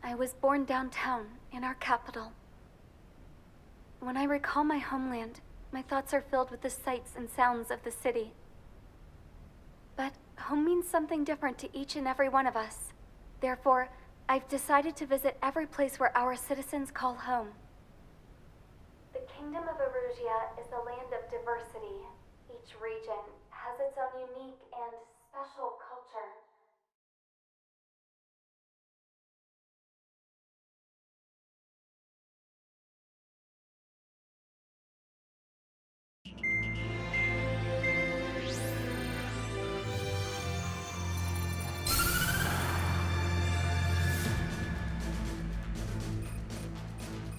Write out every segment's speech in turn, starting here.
I was born downtown, in our capital. When I recall my homeland, my thoughts are filled with the sights and sounds of the city. But home means something different to each and every one of us. Therefore, I've decided to visit every place where our citizens call home. The Kingdom of Erusia is a land of diversity. Each region has its own unique and special culture.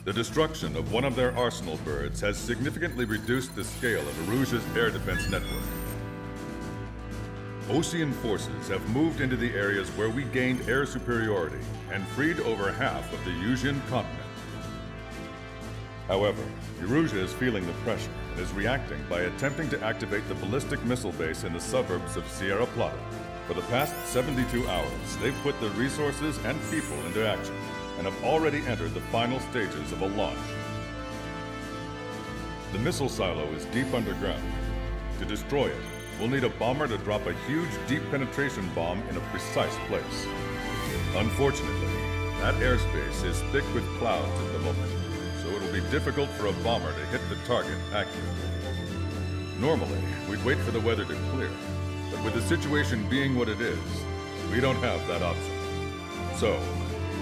The destruction of one of their arsenal birds has significantly reduced the scale of Erusia's air defense network. Osean forces have moved into the areas where we gained air superiority and freed over half of the Yusian continent. However, Erusia is feeling the pressure and is reacting by attempting to activate the ballistic missile base in the suburbs of Sierra Plata. For the past 72 hours, they've put the resources and people into action and have already entered the final stages of a launch. The missile silo is deep underground. To destroy it, we'll need a bomber to drop a huge deep penetration bomb in a precise place. Unfortunately, that airspace is thick with clouds at the moment, so it'll be difficult for a bomber to hit the target accurately. Normally, we'd wait for the weather to clear, but with the situation being what it is, we don't have that option. So,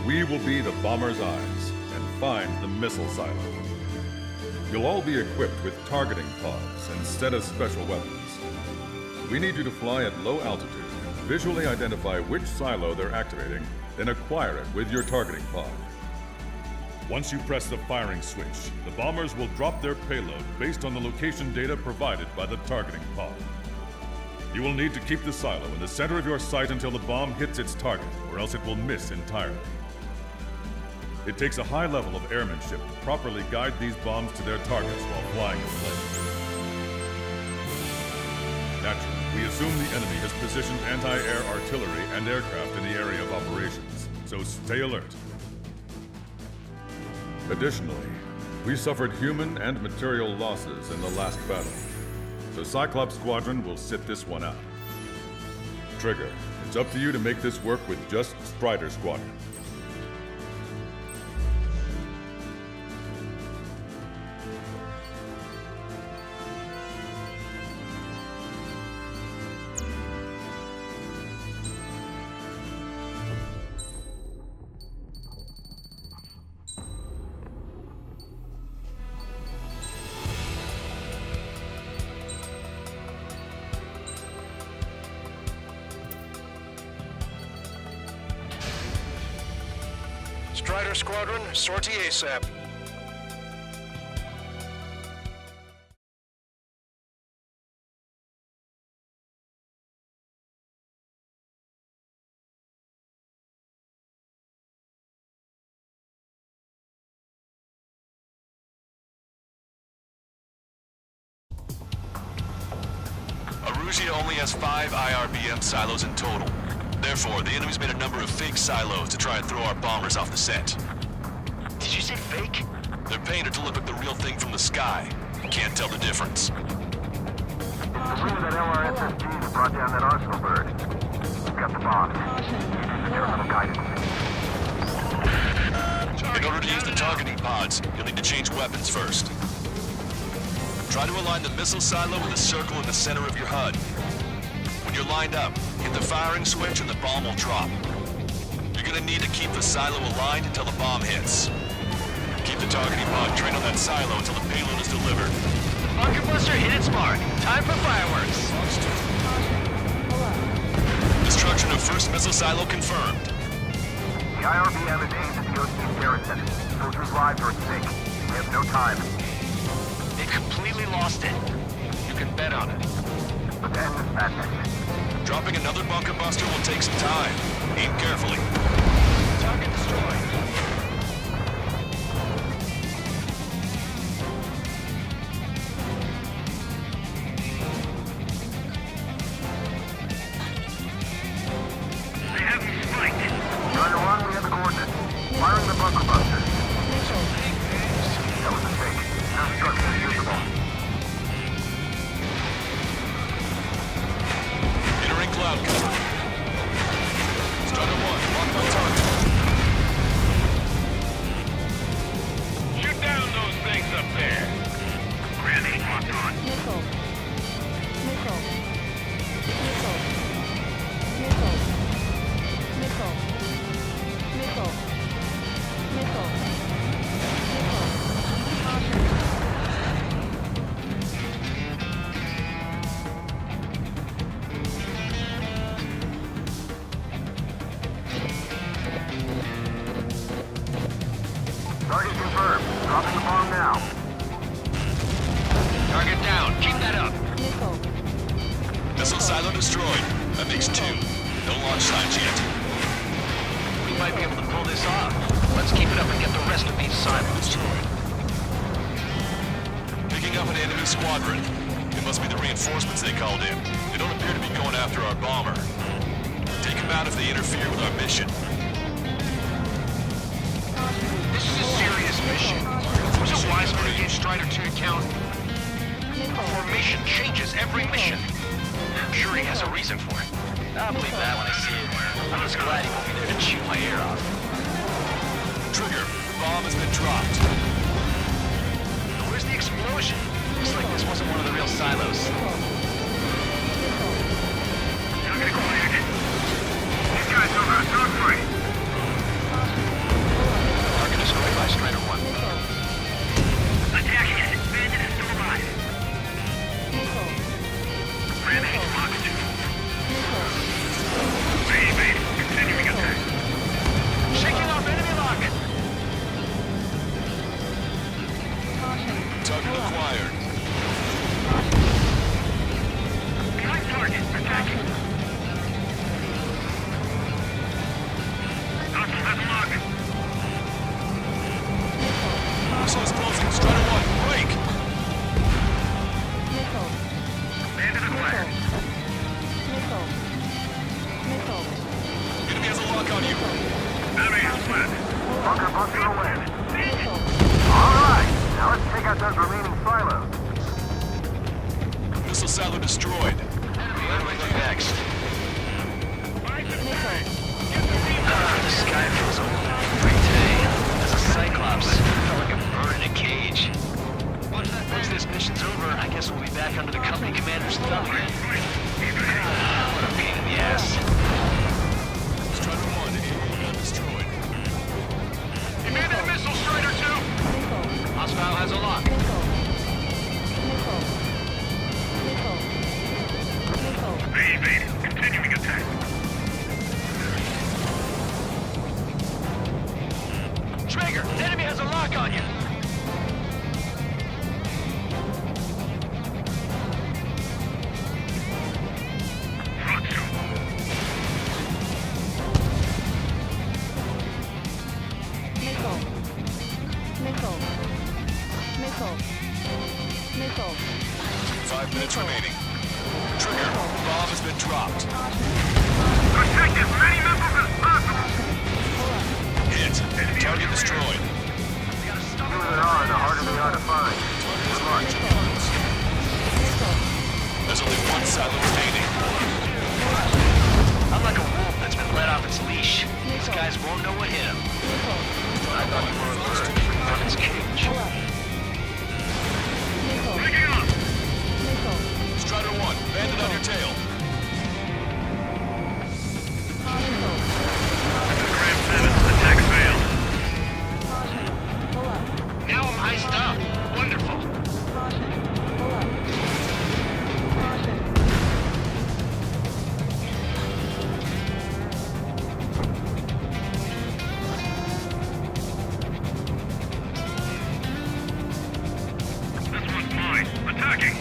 we will be the bomber's eyes and find the missile silo. You'll all be equipped with targeting pods instead of special weapons. We need you to fly at low altitude, visually identify which silo they're activating, then acquire it with your targeting pod. Once you press the firing switch, the bombers will drop their payload based on the location data provided by the targeting pod. You will need to keep the silo in the center of your sight until the bomb hits its target, or else it will miss entirely. It takes a high level of airmanship to properly guide these bombs to their targets while flying in place. Naturally, we assume the enemy has positioned anti-air artillery and aircraft in the area of operations, so stay alert. Additionally, we suffered human and material losses in the last battle, so Cyclops Squadron will sit this one out. Trigger, it's up to you to make this work with just Strider Squadron. Strider Squadron, sortie ASAP. Erusia only has 5 IRBM silos in total. Therefore, the enemy's made a number of fake silos to try and throw our bombers off the scent. Did you say fake? They're painted to look like the real thing from the sky. You can't tell the difference. The wind that LRSSG brought down that arsenal bird. We've got the bomb. Use the terminal guidance. In order to use the targeting pods, you'll need to change weapons first. Try to align the missile silo with a circle in the center of your HUD. When you're lined up, hit the firing switch and the bomb will drop. You're gonna need to keep the silo aligned until the bomb hits. Keep the targeting pod trained on that silo until the payload is delivered. Bunker Buster hit its mark. Time for fireworks. Destruction of first missile silo confirmed. The IRBM is aimed at the Osean garrison. Soldiers' lives are at stake. We have no time. They completely lost it. You can bet on it. Let's end this madness. Dropping another bunker buster will take some time. Aim carefully. Target destroyed. They have me spiked. Strider 1, we have the coordinates. Missile silo destroyed. That makes 2. No launch signs yet. We might be able to pull this off. Let's keep it up and get the rest of these silos. Destroyed. Picking up an enemy squadron. It must be the reinforcements they called in. They don't appear to be going after our bomber. Take them out if they interfere with our mission. This is a serious mission. Was it wise for me to give Strider 2 account? Formation changes every mission. I'm sure he has a reason for it. I'll believe that when I see it. I'm just glad he won't be there to chew my ear off. Trigger, the bomb has been dropped. Where's the explosion? Looks like this wasn't one of the real silos. Target acquired. These guys over. Talk free. Target destroyed by Strider 1. Attacking it. Bandit is still alive. Rampage locked. Evade. Continuing attack. Shaking off enemy rocket! Target acquired. Behind target. Attacking. Hostile has lock. Missile is closing. Strider 1, break! Bandit acquired. Enemy has a lock on you. Barrier split. Bunker busted away. All right. Now let's take out those remaining silos. Missile silo destroyed. Where do we go next? The sky feels a little free today. As a Cyclops, I felt like a bird in a cage. Once this mission's over, I guess we'll be back under the company commander's thumb. What a pain in the ass. Strider 1, enemy gun destroyed. Commanded missile, Strider 2! Hostile has a lock. Evade. Continuing attack. Traeger, enemy has a lock on you! Missile. 5 minutes remaining. Trigger, bomb has been dropped. Protect as many missiles as possible. Hit. Target destroyed. Fewer there are, the harder they are to find. Good luck. There's only one silo remaining. I'm like a wolf that's been let off its leash. These guys won't know what hit him. I thought you were a bird from its cage. Breaking up. Strider 1, bandit on your tail. Gram 7, attack failed. Now I'm iced up. Wonderful. This one's mine. Attacking.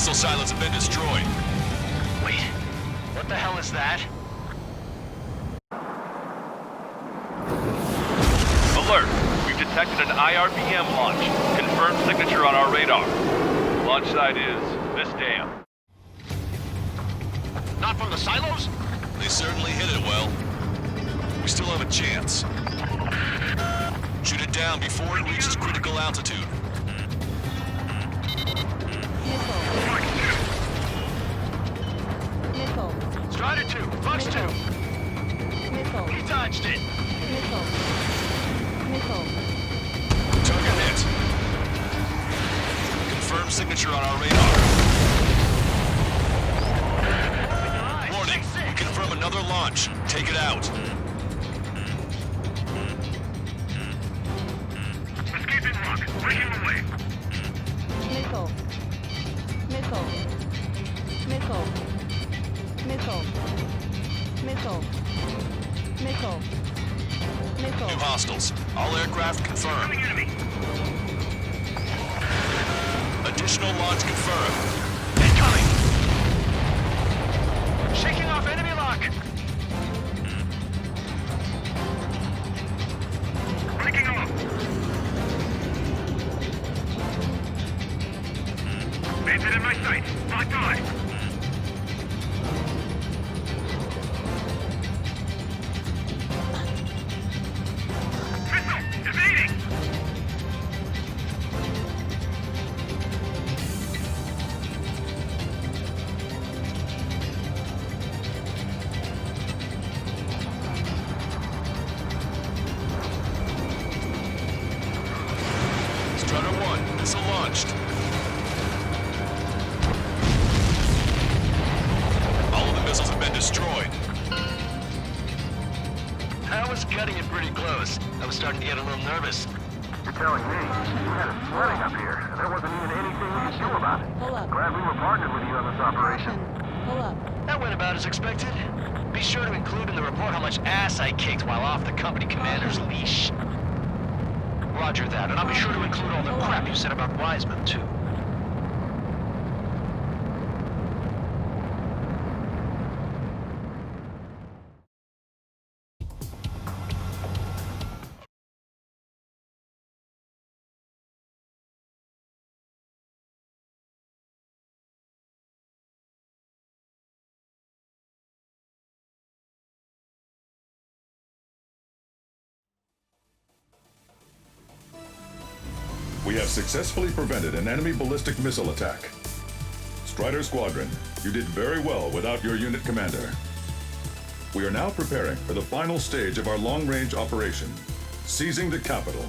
missile silos have been destroyed. Wait, what the hell is that? Alert! We've detected an IRBM launch. Confirmed signature on our radar. Launch site is this dam. Not from the silos? They certainly hit it well. We still have a chance. Shoot it down before it reaches critical altitude. Missile. Strider 2, Fox 2. Missile. He dodged it. Missile. Missile. Target hit. Confirmed signature on our radar. Warning, we confirm another launch. Take it out. Escaping rock. Breaking away. Missile. Missile. Missile. Missile. Missile. Missile. Missile. New hostiles. All aircraft confirmed. Enemy. Additional launch confirmed. Incoming! Shaking off enemy lock. Breaking off. Bandit in my sight. Locked on. Missile! Evading! Strutter 1, missile launched. All of the missiles have been destroyed. I was cutting it pretty close. I was starting to get a little nervous. You're telling me you had a flooding up here, and there wasn't even anything we could do about it. Pull up. Glad we were partnered with you on this operation. Pull up. That went about as expected. Be sure to include in the report how much ass I kicked while off the company commander's leash. Roger that, and I'll be sure to include all the crap you said about Wiseman, too. We have successfully prevented an enemy ballistic missile attack. Strider Squadron, you did very well without your unit commander. We are now preparing for the final stage of our long-range operation, seizing the capital.